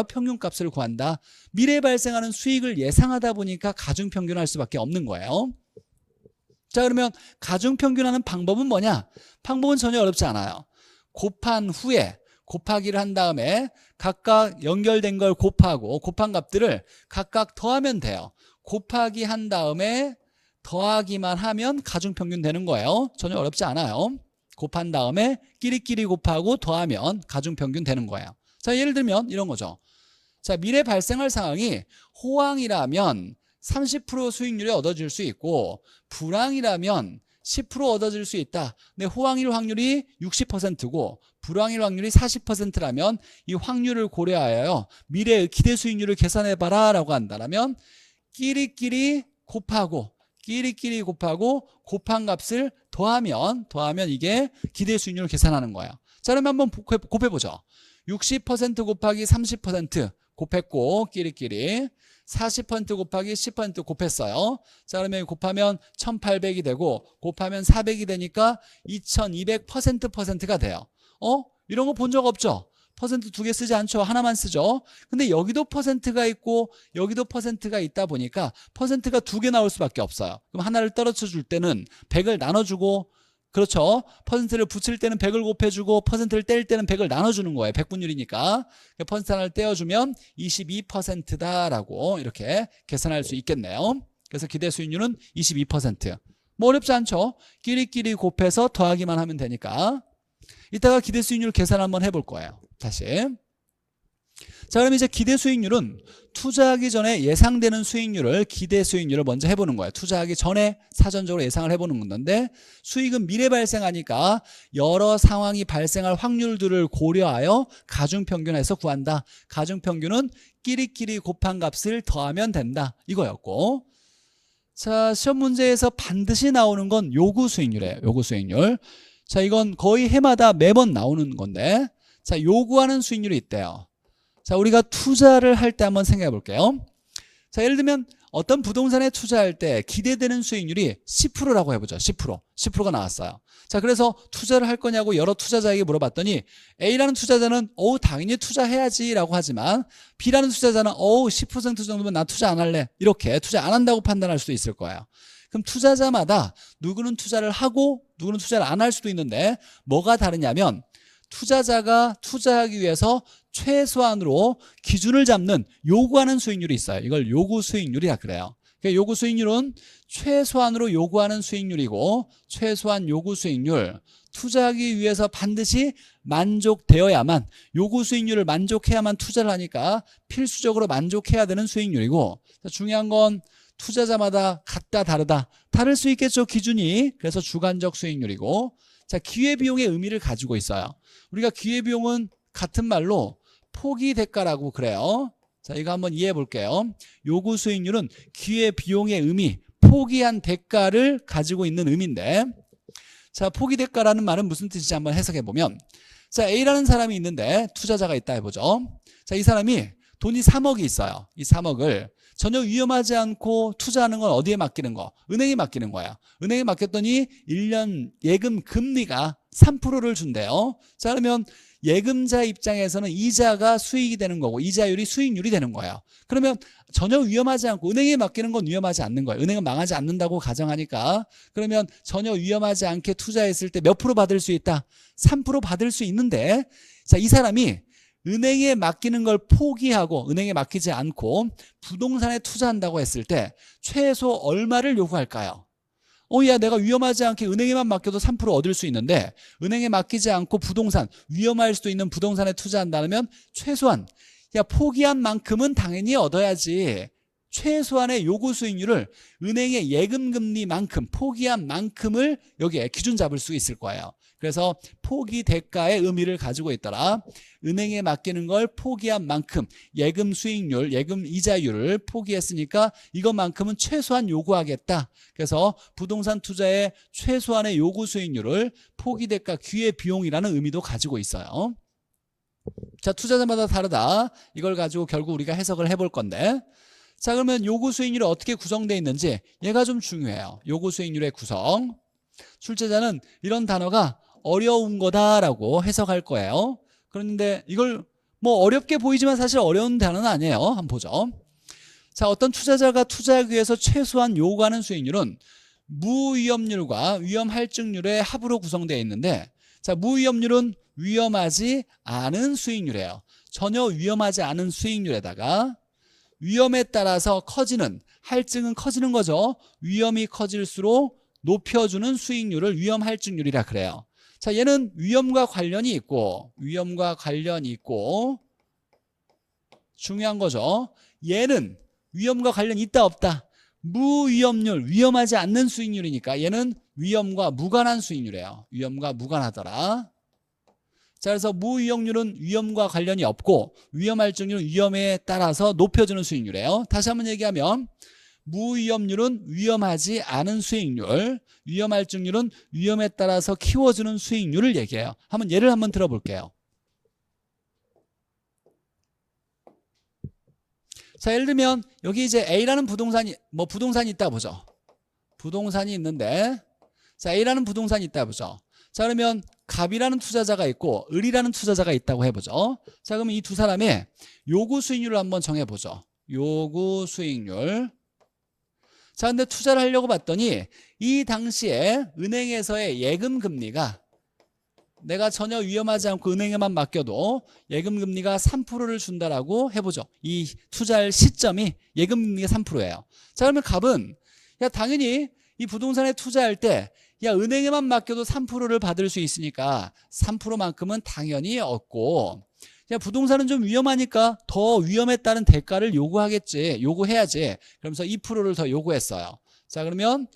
Speaker 1: 평균값을 구한다. 미래에 발생하는 수익을 예상하다 보니까 가중평균할 수밖에 없는 거예요. 자, 그러면 가중평균하는 방법은 뭐냐? 방법은 전혀 어렵지 않아요. 곱한 후에 곱하기를 한 다음에 각각 연결된 걸 곱하고 곱한 값들을 각각 더하면 돼요. 곱하기 한 다음에 더하기만 하면 가중평균 되는 거예요. 전혀 어렵지 않아요. 곱한 다음에 끼리끼리 곱하고 더하면 가중평균 되는 거예요. 자, 예를 들면 이런 거죠. 자, 미래 발생할 상황이 호황이라면 30% 수익률이 얻어질 수 있고 불황이라면 10% 얻어질 수 있다. 근데 호황일 확률이 60%고 불황일 확률이 40%라면 이 확률을 고려하여 미래의 기대 수익률을 계산해봐라 라고 한다면 끼리끼리 곱하고 곱한 값을 더하면 이게 기대 수익률을 계산하는 거예요. 자, 그러면 한번 곱해보죠. 60% 곱하기 30% 곱했고 끼리끼리 40% 곱하기 10% 곱했어요. 자, 그러면 곱하면 1800이 되고 곱하면 400이 되니까 2200%가 돼요. 이런 거 본 적 없죠? 퍼센트 두 개 쓰지 않죠? 하나만 쓰죠? 근데 여기도 퍼센트가 있고 여기도 퍼센트가 있다 보니까 퍼센트가 두 개 나올 수밖에 없어요. 그럼 하나를 떨어져 줄 때는 100을 나눠주고, 그렇죠? 퍼센트를 붙일 때는 100을 곱해주고 퍼센트를 뗄 때는 100을 나눠주는 거예요. 백분율이니까. 퍼센트 하나를 떼어주면 22%다라고 이렇게 계산할 수 있겠네요. 그래서 기대 수익률은 22%. 뭐 어렵지 않죠? 끼리끼리 곱해서 더하기만 하면 되니까. 이따가 기대 수익률 계산 한번 해볼 거예요. 다시. 자, 그럼 이제 기대 수익률은 투자하기 전에 예상되는 수익률을 기대 수익률을 먼저 해보는 거예요. 투자하기 전에 사전적으로 예상을 해보는 건데 수익은 미래 발생하니까 여러 상황이 발생할 확률들을 고려하여 가중평균해서 구한다. 가중평균은 끼리끼리 곱한 값을 더하면 된다. 이거였고, 자, 시험 문제에서 반드시 나오는 건 요구 수익률이에요. 요구 수익률. 자, 이건 거의 해마다 매번 나오는 건데, 자, 요구하는 수익률이 있대요. 자, 우리가 투자를 할 때 한번 생각해 볼게요. 자, 예를 들면 어떤 부동산에 투자할 때 기대되는 수익률이 10%라고 해보죠. 10%가 나왔어요. 자, 그래서 투자를 할 거냐고 여러 투자자에게 물어봤더니 A라는 투자자는 당연히 투자해야지 라고 하지만 B라는 투자자는 10% 정도면 나 투자 안 할래, 이렇게 투자 안 한다고 판단할 수도 있을 거예요. 그럼 투자자마다 누구는 투자를 하고 누구는 투자를 안 할 수도 있는데 뭐가 다르냐면 투자자가 투자하기 위해서 최소한으로 기준을 잡는 요구하는 수익률이 있어요. 이걸 요구 수익률이라 그래요. 그러니까 요구 수익률은 최소한으로 요구하는 수익률이고, 최소한 요구 수익률, 투자하기 위해서 반드시 만족되어야만, 요구 수익률을 만족해야만 투자를 하니까 필수적으로 만족해야 되는 수익률이고, 중요한 건 투자자마다 같다 다르다, 다를 수 있겠죠, 기준이. 그래서 주관적 수익률이고, 자, 기회비용의 의미를 가지고 있어요. 우리가 기회비용은 같은 말로 포기 대가라고 그래요. 자, 이거 한번 이해해 볼게요. 요구 수익률은 기회비용의 의미, 포기한 대가를 가지고 있는 의미인데, 자, 포기 대가라는 말은 무슨 뜻인지 한번 해석해 보면, 자, A라는 사람이 있는데 투자자가 있다 해보죠. 자, 이 사람이 돈이 3억이 있어요. 이 3억을 전혀 위험하지 않고 투자하는 건 어디에 맡기는 거? 은행에 맡기는 거야. 은행에 맡겼더니 1년 예금 금리가 3%를 준대요. 자, 그러면 예금자 입장에서는 이자가 수익이 되는 거고 이자율이 수익률이 되는 거예요. 그러면 전혀 위험하지 않고, 은행에 맡기는 건 위험하지 않는 거예요. 은행은 망하지 않는다고 가정하니까. 그러면 전혀 위험하지 않게 투자했을 때 몇 프로 받을 수 있다? 3% 받을 수 있는데, 자, 이 사람이 은행에 맡기는 걸 포기하고 은행에 맡기지 않고 부동산에 투자한다고 했을 때 최소 얼마를 요구할까요? 야, 내가 위험하지 않게 은행에만 맡겨도 3% 얻을 수 있는데 은행에 맡기지 않고 부동산, 위험할 수도 있는 부동산에 투자한다면 최소한, 야, 포기한 만큼은 당연히 얻어야지. 최소한의 요구 수익률을 은행의 예금 금리만큼, 포기한 만큼을 여기에 기준 잡을 수 있을 거예요. 그래서 포기 대가의 의미를 가지고 있더라. 은행에 맡기는 걸 포기한 만큼, 예금 수익률, 예금 이자율을 포기했으니까 이것만큼은 최소한 요구하겠다. 그래서 부동산 투자의 최소한의 요구 수익률을 포기 대가 기회 비용이라는 의미도 가지고 있어요. 자, 투자자마다 다르다. 이걸 가지고 결국 우리가 해석을 해볼 건데, 자, 그러면 요구 수익률이 어떻게 구성되어 있는지 얘가 좀 중요해요. 요구 수익률의 구성. 출제자는 이런 단어가 어려운 거다라고 해석할 거예요. 그런데 이걸 뭐 어렵게 보이지만 사실 어려운 단어는 아니에요. 한번 보죠. 자, 어떤 투자자가 투자하기 위해서 최소한 요구하는 수익률은 무위험률과 위험할증률의 합으로 구성되어 있는데, 자, 무위험률은 위험하지 않은 수익률이에요. 전혀 위험하지 않은 수익률에다가 위험에 따라서 커지는, 할증은 커지는 거죠. 위험이 커질수록 높여주는 수익률을 위험할증률이라 그래요. 자, 얘는 위험과 관련이 있고 중요한 거죠. 얘는 위험과 관련이 있다 없다. 무위험률, 위험하지 않는 수익률이니까 얘는 위험과 무관한 수익률이에요. 위험과 무관하더라. 자, 그래서 무위험률은 위험과 관련이 없고 위험할증률은 위험에 따라서 높여주는 수익률이에요. 다시 한번 얘기하면 무위험률은 위험하지 않은 수익률, 위험할증률은 위험에 따라서 키워주는 수익률을 얘기해요. 한번 예를 한번 들어볼게요. 자, 예를 들면 여기 이제 A라는 부동산이 있다 보죠. 부동산이 있는데, 자, A라는 부동산이 있다 보죠. 자, 그러면 갑이라는 투자자가 있고 을이라는 투자자가 있다고 해보죠. 자, 그러면 이 두 사람의 요구 수익률을 한번 정해보죠. 요구 수익률. 자, 근데 투자를 하려고 봤더니 이 당시에 은행에서의 예금 금리가, 내가 전혀 위험하지 않고 은행에만 맡겨도 예금 금리가 3%를 준다라고 해보죠. 이 투자할 시점이 예금 금리가 3%예요. 자, 그러면 갑은 당연히 이 부동산에 투자할 때 은행에만 맡겨도 3%를 받을 수 있으니까 3%만큼은 당연히 얻고, 부동산은 좀 위험하니까 더 위험에 따른 대가를 요구해야지. 그러면서 2%를 더 요구했어요. 자, 그러면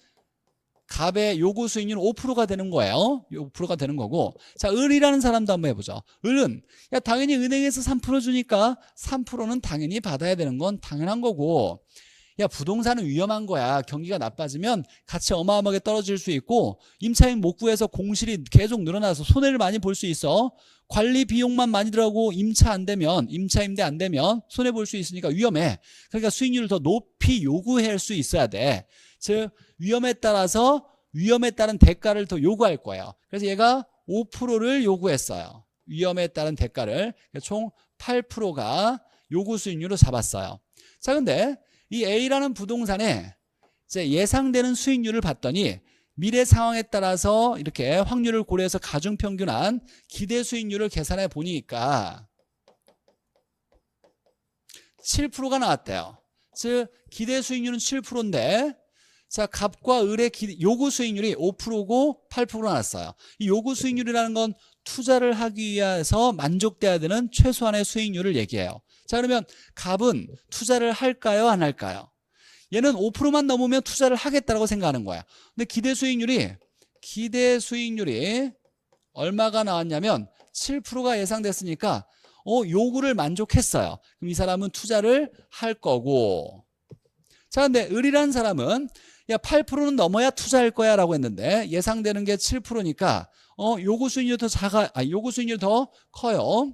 Speaker 1: 갑의 요구 수익률은 5%가 되는 거예요. 5%가 되는 거고. 자, 을이라는 사람도 한번 해보죠. 을은 당연히 은행에서 3% 주니까 3%는 당연히 받아야 되는 건 당연한 거고, 부동산은 위험한 거야. 경기가 나빠지면 가치 어마어마하게 떨어질 수 있고 임차인 못 구해서 공실이 계속 늘어나서 손해를 많이 볼 수 있어. 관리 비용만 많이 들어가고 임차 임대 안 되면 손해 볼 수 있으니까 위험해. 그러니까 수익률을 더 높이 요구할 수 있어야 돼. 즉 위험에 따른 대가를 더 요구할 거예요. 그래서 얘가 5%를 요구했어요. 위험에 따른 대가를. 총 8%가 요구 수익률로 잡았어요. 자, 근데 이 A라는 부동산에 이제 예상되는 수익률을 봤더니 미래 상황에 따라서 이렇게 확률을 고려해서 가중평균한 기대 수익률을 계산해 보니까 7%가 나왔대요. 즉 기대 수익률은 7%인데, 자, 갑과 을의 요구 수익률이 5%고 8%가 나왔어요. 이 요구 수익률이라는 건 투자를 하기 위해서 만족돼야 되는 최소한의 수익률을 얘기해요. 자, 그러면 갑은 투자를 할까요, 안 할까요? 얘는 5%만 넘으면 투자를 하겠다라고 생각하는 거야. 근데 기대 수익률이 얼마가 나왔냐면 7%가 예상됐으니까 요구를 만족했어요. 그럼 이 사람은 투자를 할 거고. 자, 근데 을이라는 사람은 8%는 넘어야 투자할 거야 라고 했는데 예상되는 게 7%니까 요구 수익률이 요구 수익률이 더 커요.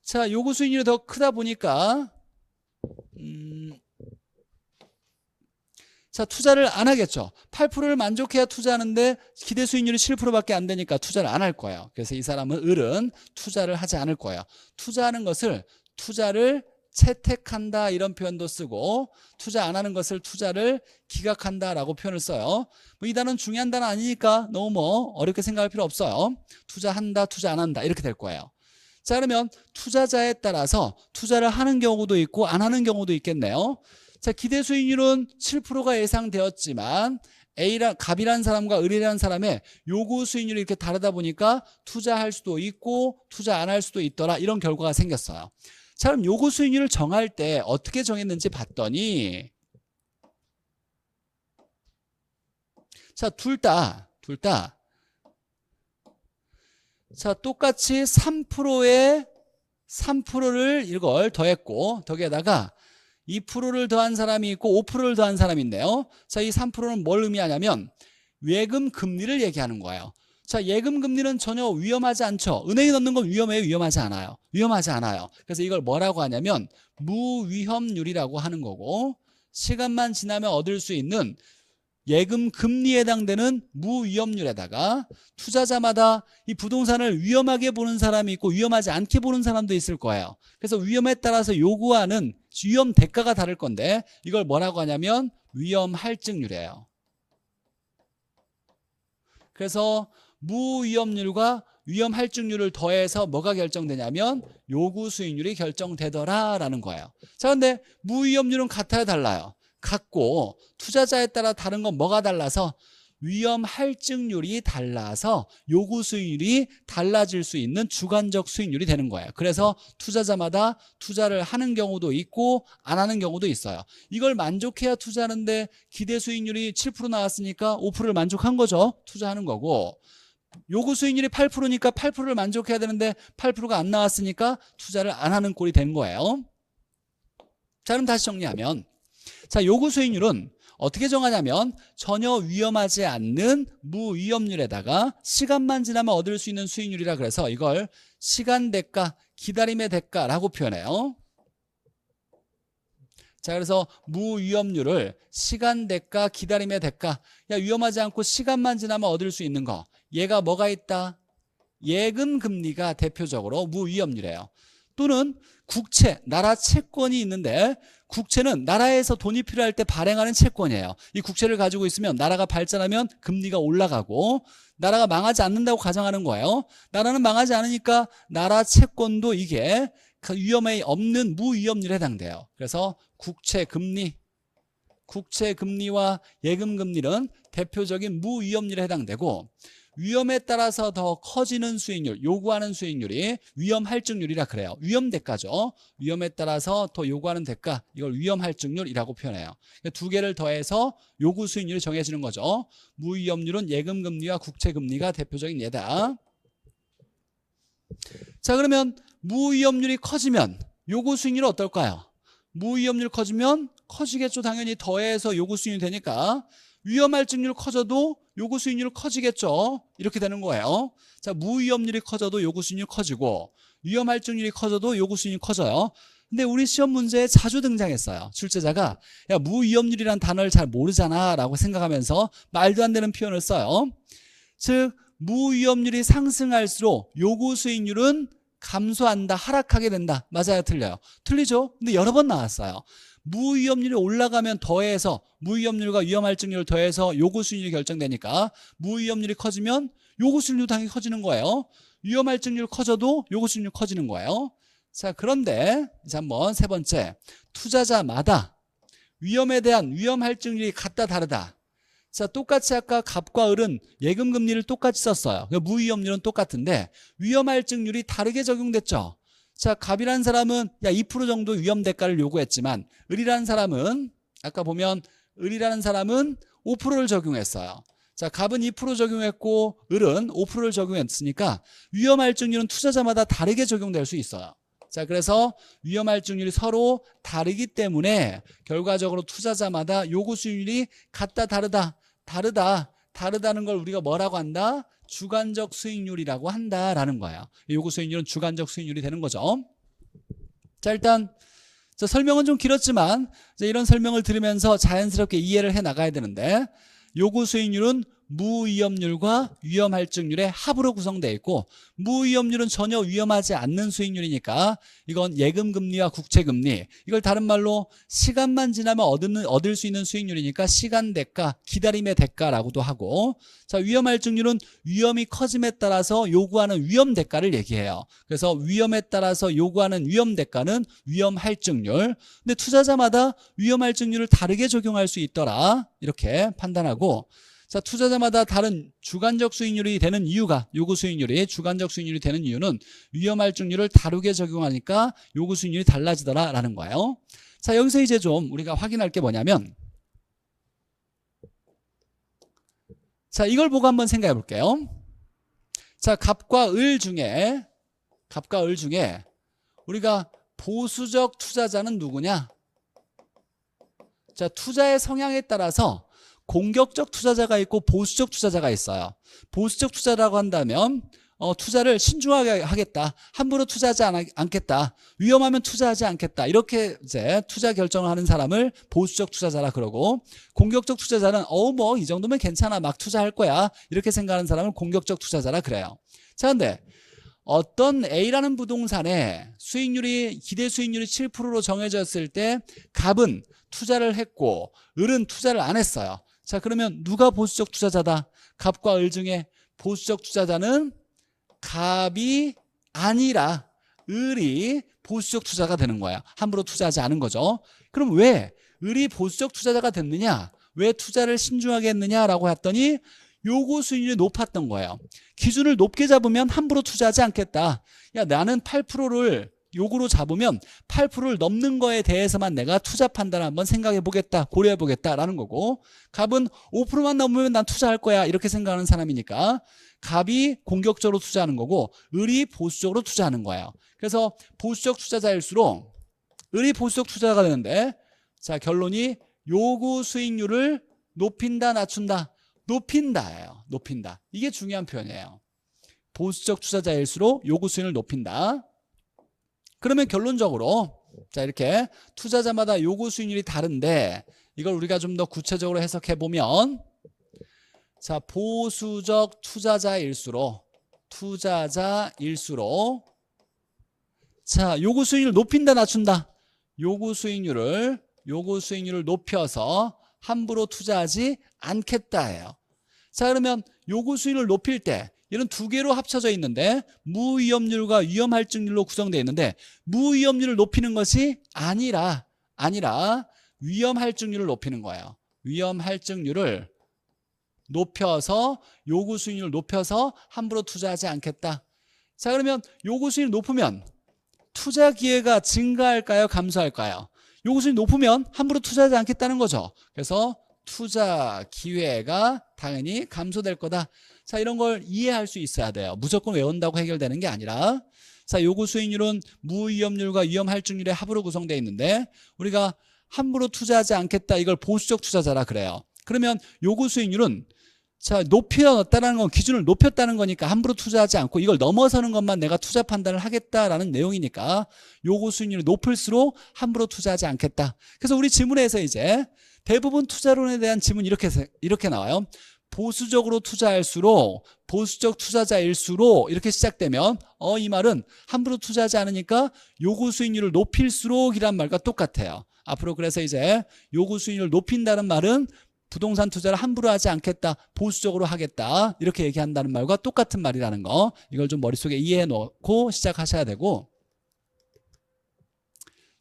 Speaker 1: 자, 요구 수익률이 더 크다 보니까 자, 투자를 안 하겠죠. 8%를 만족해야 투자하는데 기대 수익률이 7%밖에 안 되니까 투자를 안 할 거예요. 그래서 이 사람은 을은 투자를 하지 않을 거예요. 투자하는 것을 투자를 채택한다 이런 표현도 쓰고, 투자 안 하는 것을 투자를 기각한다라고 표현을 써요. 이 단어는 중요한 단어 아니니까 너무 어렵게 생각할 필요 없어요. 투자한다, 투자 안 한다 이렇게 될 거예요. 자, 그러면 투자자에 따라서 투자를 하는 경우도 있고 안 하는 경우도 있겠네요. 자, 기대 수익률은 7%가 예상되었지만 갑이라는 사람과 을이라는 사람의 요구 수익률이 이렇게 다르다 보니까 투자할 수도 있고 투자 안 할 수도 있더라, 이런 결과가 생겼어요. 자, 그럼 요구 수익률을 정할 때 어떻게 정했는지 봤더니, 자, 둘 다 자, 똑같이 3%를 이걸 더했고, 거기에다가 2%를 더한 사람이 있고 5%를 더한 사람이 있네요. 자, 이 3%는 뭘 의미하냐면 예금 금리를 얘기하는 거예요. 자, 예금 금리는 전혀 위험하지 않죠. 은행에 넣는 건 위험해요? 위험하지 않아요? 위험하지 않아요. 그래서 이걸 뭐라고 하냐면 무위험률이라고 하는 거고, 시간만 지나면 얻을 수 있는 예금 금리에 해당되는 무위험률에다가 투자자마다 이 부동산을 위험하게 보는 사람이 있고 위험하지 않게 보는 사람도 있을 거예요. 그래서 위험에 따라서 요구하는 위험 대가가 다를 건데, 이걸 뭐라고 하냐면 위험 할증률이에요. 그래서 무위험률과 위험 할증률을 더해서 뭐가 결정되냐면 요구 수익률이 결정되더라라는 거예요. 자, 근데 무위험률은 같아요, 달라요? 같고, 투자자에 따라 다른 건 뭐가 달라서 위험 할증률이 달라서 요구 수익률이 달라질 수 있는 주관적 수익률이 되는 거예요. 그래서 투자자마다 투자를 하는 경우도 있고 안 하는 경우도 있어요. 이걸 만족해야 투자하는데 기대 수익률이 7% 나왔으니까 5%를 만족한 거죠. 투자하는 거고, 요구 수익률이 8%니까 8%를 만족해야 되는데 8%가 안 나왔으니까 투자를 안 하는 꼴이 된 거예요. 자, 그럼 다시 정리하면, 자, 요구 수익률은 어떻게 정하냐면 전혀 위험하지 않는 무위험률에다가 시간만 지나면 얻을 수 있는 수익률이라 그래서 이걸 시간 대가, 기다림의 대가라고 표현해요. 자, 그래서 무위험률을 시간 대가, 기다림의 대가. 야, 위험하지 않고 시간만 지나면 얻을 수 있는 거. 얘가 뭐가 있다? 예금 금리가 대표적으로 무위험률이에요. 또는 국채, 나라 채권이 있는데, 국채는 나라에서 돈이 필요할 때 발행하는 채권이에요. 이 국채를 가지고 있으면 나라가 발전하면 금리가 올라가고, 나라가 망하지 않는다고 가정하는 거예요. 나라는 망하지 않으니까 나라 채권도 이게 위험이 없는 무위험률에 해당돼요. 그래서 국채 금리와 예금 금리는 대표적인 무위험률에 해당되고, 위험에 따라서 더 커지는 수익률, 요구하는 수익률이 위험 할증률이라 그래요. 위험 대가죠. 위험에 따라서 더 요구하는 대가, 이걸 위험 할증률이라고 표현해요. 두 개를 더해서 요구 수익률이 정해지는 거죠. 무위험률은 예금 금리와 국채 금리가 대표적인 예다. 자, 그러면 무위험률이 커지면 요구 수익률은 어떨까요? 무위험률 커지면 커지겠죠. 당연히 더해서 요구 수익률이 되니까 위험 할증률 커져도 요구 수익률 커지겠죠. 이렇게 되는 거예요. 자, 무위험률이 커져도 요구 수익률 커지고 위험 할증률이 커져도 요구 수익률이 커져요. 근데 우리 시험 문제에 자주 등장했어요. 출제자가 야, 무위험률이란 단어를 잘 모르잖아 라고 생각하면서 말도 안 되는 표현을 써요. 즉 무위험률이 상승할수록 요구 수익률은 감소한다, 하락하게 된다. 맞아요, 틀려요? 틀리죠? 근데 여러 번 나왔어요. 무위험률이 올라가면 더해서 무위험률과 위험할증률을 더해서 요구 수익률이 결정되니까 무위험률이 커지면 요구 수익률도 당연히 커지는 거예요. 위험할증률 커져도 요구 수익률 커지는 거예요. 자, 그런데 이제 한번 세 번째, 투자자마다 위험에 대한 위험할증률이 같다 다르다. 자, 똑같이 아까 갑과 을은 예금 금리를 똑같이 썼어요. 무위험률은 똑같은데 위험할증률이 다르게 적용됐죠. 자, 갑이라는 사람은 야 2% 정도 위험 대가를 요구했지만 을이라는 사람은 아까 보면 을이라는 사람은 5%를 적용했어요. 자, 갑은 2% 적용했고 을은 5%를 적용했으니까 위험할증률은 투자자마다 다르게 적용될 수 있어요. 자, 그래서 위험할증률이 서로 다르기 때문에 결과적으로 투자자마다 요구 수익률이 같다 다르다는 걸 우리가 뭐라고 한다? 주관적 수익률이라고 한다라는 거예요. 요구 수익률은 주관적 수익률이 되는 거죠. 자, 일단 설명은 좀 길었지만 이런 설명을 들으면서 자연스럽게 이해를 해 나가야 되는데, 요구 수익률은 무위험률과 위험할증률의 합으로 구성되어 있고, 무위험률은 전혀 위험하지 않는 수익률이니까 이건 예금금리와 국채금리, 이걸 다른 말로 시간만 지나면 얻을 수 있는 수익률이니까 시간대가, 기다림의 대가라고도 하고, 자, 위험할증률은 위험이 커짐에 따라서 요구하는 위험대가를 얘기해요. 그래서 위험에 따라서 요구하는 위험대가는 위험할증률. 근데 투자자마다 위험할증률을 다르게 적용할 수 있더라, 이렇게 판단하고, 자, 투자자마다 다른 주관적 수익률이 되는 이유가, 요구 수익률이 주관적 수익률이 되는 이유는 위험할증률을 다르게 적용하니까 요구 수익률이 달라지더라 라는 거예요. 자, 여기서 이제 좀 우리가 확인할 게 뭐냐면, 자, 이걸 보고 한번 생각해 볼게요. 자, 갑과 을 중에 우리가 보수적 투자자는 누구냐? 자, 투자의 성향에 따라서 공격적 투자자가 있고 보수적 투자자가 있어요. 보수적 투자라고 한다면 투자를 신중하게 하겠다. 함부로 투자하지 않겠다. 위험하면 투자하지 않겠다. 이렇게 이제 투자 결정을 하는 사람을 보수적 투자자라 그러고, 공격적 투자자는 뭐 이 정도면 괜찮아. 막 투자할 거야. 이렇게 생각하는 사람을 공격적 투자자라 그래요. 자, 근데 어떤 A라는 부동산에 수익률이 기대 수익률이 7%로 정해졌을 때 갑은 투자를 했고 을은 투자를 안 했어요. 자, 그러면 누가 보수적 투자자다? 갑과 을 중에 보수적 투자자는 갑이 아니라 을이 보수적 투자가 되는 거야. 함부로 투자하지 않은 거죠. 그럼 왜 을이 보수적 투자자가 됐느냐? 왜 투자를 신중하게 했느냐라고 했더니 요구 수익률이 높았던 거예요. 기준을 높게 잡으면 함부로 투자하지 않겠다. 야, 나는 8%를 요구로 잡으면 8%를 넘는 거에 대해서만 내가 투자 판단을 한번 생각해 보겠다, 고려해 보겠다라는 거고, 갑은 5%만 넘으면 난 투자할 거야 이렇게 생각하는 사람이니까 갑이 공격적으로 투자하는 거고 을이 보수적으로 투자하는 거예요. 그래서 보수적 투자자일수록 을이 보수적 투자자가 되는데, 자, 결론이 요구 수익률을 높인다 낮춘다? 높인다예요. 높인다. 이게 중요한 표현이에요. 보수적 투자자일수록 요구 수익률을 높인다. 그러면 결론적으로 자, 이렇게 투자자마다 요구 수익률이 다른데 이걸 우리가 좀 더 구체적으로 해석해 보면, 자, 보수적 투자자일수록 자, 요구 수익률을 높인다 낮춘다? 요구 수익률을 높여서 함부로 투자하지 않겠다예요. 자, 그러면 요구 수익률을 높일 때 이런 두 개로 합쳐져 있는데 무위험률과 위험할증률로 구성되어 있는데, 무위험률을 높이는 것이 아니라 위험할증률을 높이는 거예요. 위험할증률을 높여서 요구 수익률을 높여서 함부로 투자하지 않겠다. 자, 그러면 요구 수익률이 높으면 투자 기회가 증가할까요? 감소할까요? 요구 수익률이 높으면 함부로 투자하지 않겠다는 거죠. 그래서 투자 기회가 당연히 감소될 거다. 자, 이런 걸 이해할 수 있어야 돼요. 무조건 외운다고 해결되는 게 아니라. 자, 요구 수익률은 무위험률과 위험할증률의 합으로 구성되어 있는데 우리가 함부로 투자하지 않겠다, 이걸 보수적 투자자라 그래요. 그러면 요구 수익률은 자, 높였다는 건 기준을 높였다는 거니까 함부로 투자하지 않고 이걸 넘어서는 것만 내가 투자 판단을 하겠다라는 내용이니까 요구 수익률이 높을수록 함부로 투자하지 않겠다. 그래서 우리 지문에서 이제 대부분 투자론에 대한 지문이 이렇게 나와요. 보수적으로 투자할수록, 보수적 투자자일수록 이렇게 시작되면 이 말은 함부로 투자하지 않으니까 요구 수익률을 높일수록 이란 말과 똑같아요. 앞으로 그래서 이제 요구 수익률을 높인다는 말은 부동산 투자를 함부로 하지 않겠다, 보수적으로 하겠다 이렇게 얘기한다는 말과 똑같은 말이라는 거, 이걸 좀 머릿속에 이해해 놓고 시작하셔야 되고,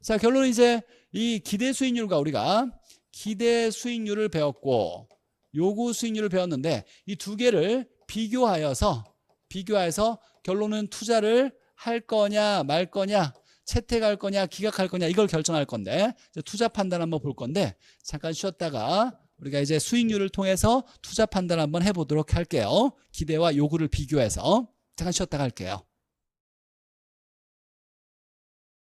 Speaker 1: 자, 결론은 이제 이 기대 수익률과 우리가 기대 수익률을 배웠고 요구 수익률을 배웠는데 이 두 개를 비교하여서 결론은 투자를 할 거냐 말 거냐, 채택할 거냐 기각할 거냐, 이걸 결정할 건데 투자 판단 한번 볼 건데, 잠깐 쉬었다가 우리가 이제 수익률을 통해서 투자 판단 한번 해보도록 할게요. 기대와 요구를 비교해서 잠깐 쉬었다가 할게요.